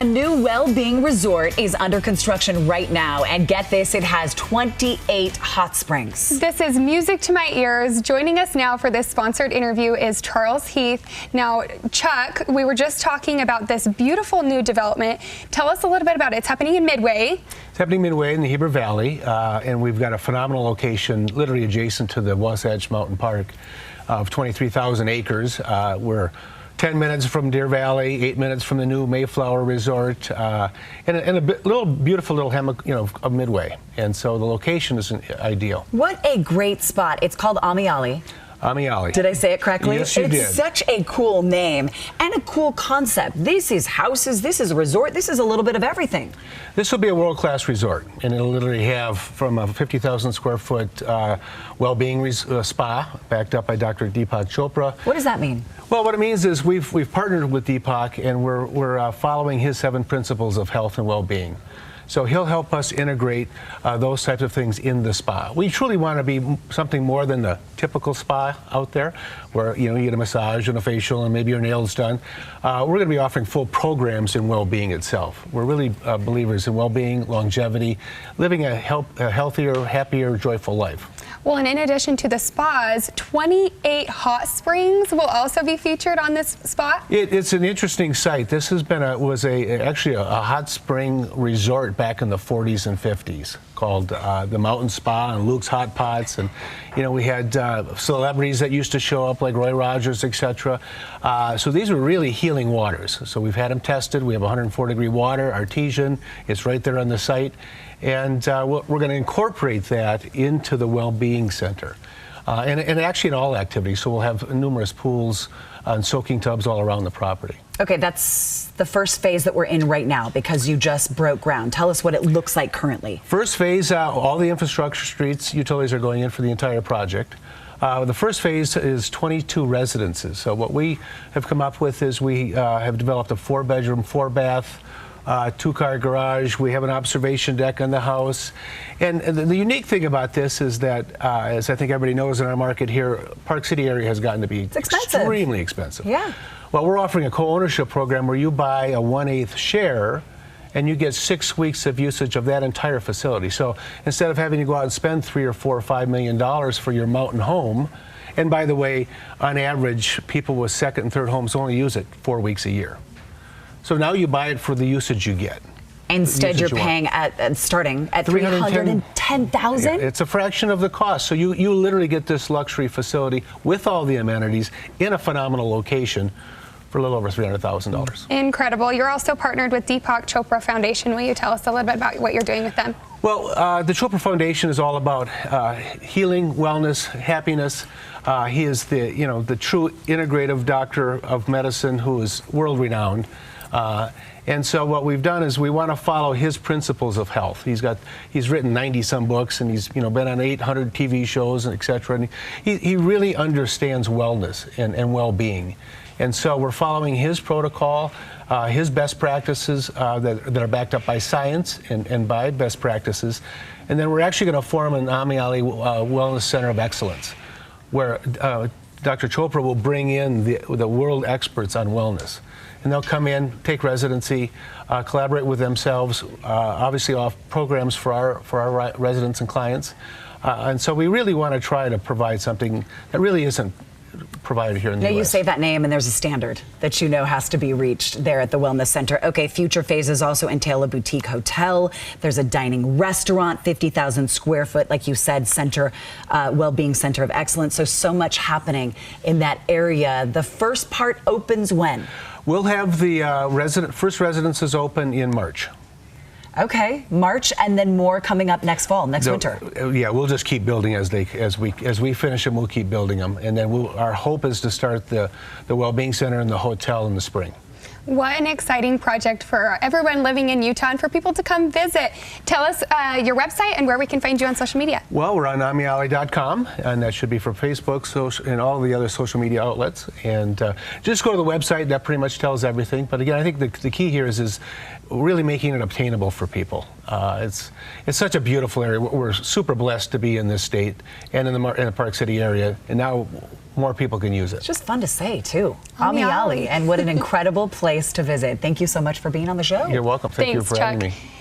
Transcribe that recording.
A new Wellbeing resort is under construction right now, and get this, it has 28 hot springs. This is music to my ears. Joining us now for this sponsored interview is Charles Heath. Now, Chuck, we were just talking about this beautiful new development. Tell us a little bit about it. It's happening in Midway. It's happening midway in the Heber Valley, and we've got a phenomenal location literally adjacent to the Wasatch Mountain Park of 23,000 acres. We're 10 minutes from Deer Valley, 8 minutes from the new Mayflower Resort, and a beautiful little hammock, of Midway. And so the location is ideal. What a great spot. It's called Ameyalli. Ameyalli. Did I say it correctly? Yes, you did. It's such a cool name and a cool concept. This is houses, this is a resort, this is a little bit of everything. This will be a world-class resort, and it'll literally have from a 50,000 square foot Wellbeing spa backed up by Dr. Deepak Chopra. What does that mean? Well, what it means is we've partnered with Deepak, and we're following his 7 principles of health and well-being. So he'll help us integrate those types of things in the spa. We truly want to be something more than the typical spa out there, where you get a massage and a facial and maybe your nails done. We're going to be offering full programs in well-being itself. We're really believers in well-being, longevity, living a healthier, happier, joyful life. Well, and in addition to the spas, 28 hot springs will also be featured on this spa. It's an interesting site. This has been actually a hot spring resort back in the 40s and 50s called the Mountain Spa and Luke's Hot Pots, and we had celebrities that used to show up like Roy Rogers, etc. So these were really healing waters. So we've had them tested. We have 104-degree water, artesian. It's right there on the site. And we're going to incorporate that into the Wellbeing Center, and actually in all activities. So we'll have numerous pools and soaking tubs all around the property. Okay, that's the first phase that we're in right now because you just broke ground. Tell us what it looks like currently. First phase, all the infrastructure, streets, utilities are going in for the entire project. The first phase is 22 residences. So what we have come up with is we have developed a 4-bedroom, 4-bath, 2-car garage. We have an observation deck on the house. And the unique thing about this is that, as I think everybody knows in our market here, Park City area has gotten to be extremely expensive. Yeah. Well, we're offering a co-ownership program where you buy a 1/8 share and you get 6 weeks of usage of that entire facility. So instead of having to go out and spend $3 or $4 or $5 million for your mountain home, and by the way, on average, people with second and third homes only use it 4 weeks a year. So now you buy it for the usage you get. Instead, you're paying starting at $310,000? Yeah, it's a fraction of the cost. So you literally get this luxury facility with all the amenities in a phenomenal location for a little over $300,000. Incredible. You're also partnered with Deepak Chopra Foundation. Will you tell us a little bit about what you're doing with them? Well, the Chopra Foundation is all about healing, wellness, happiness. He is the true integrative doctor of medicine who is world-renowned. And so what we've done is we want to follow his principles of health. He's written 90-some books, and he's been on 800 TV shows, and et cetera. And he really understands wellness and well-being. And so we're following his protocol, his best practices that are backed up by science and by best practices. And then we're actually going to form an Ameyalli Wellness Center of Excellence, where Dr. Chopra will bring in the world experts on wellness. And they'll come in, take residency, collaborate with themselves, obviously off programs for our residents and clients. And so we really want to try to provide something that really isn't provided here in the U.S. You say that name and there's a standard that has to be reached there at the Wellness Center. Okay, future phases also entail a boutique hotel. There's a dining restaurant, 50,000 square foot, like you said, Wellbeing Center of Excellence. So much happening in that area. The first part opens when? We'll have the first residences open in March. Okay, March, and then more coming up next fall, next winter. Yeah, we'll just keep building as we finish them. We'll keep building them, and then our hope is to start the Wellbeing Center and the hotel in the spring. What an exciting project for everyone living in Utah and for people to come visit. Tell us your website and where we can find you on social media. Well, we're on Ameyalli.com, and that should be for Facebook, and all the other social media outlets. And just go to the website. That pretty much tells everything. But again, I think the key here is really making it obtainable for people. It's such a beautiful area. We're super blessed to be in this state and in the Park City area, and now more people can use it. It's just fun to say, too. Ameyalli. And what an incredible place to visit. Thank you so much for being on the show. You're welcome. Thank you Thanks, for having Chuck. me.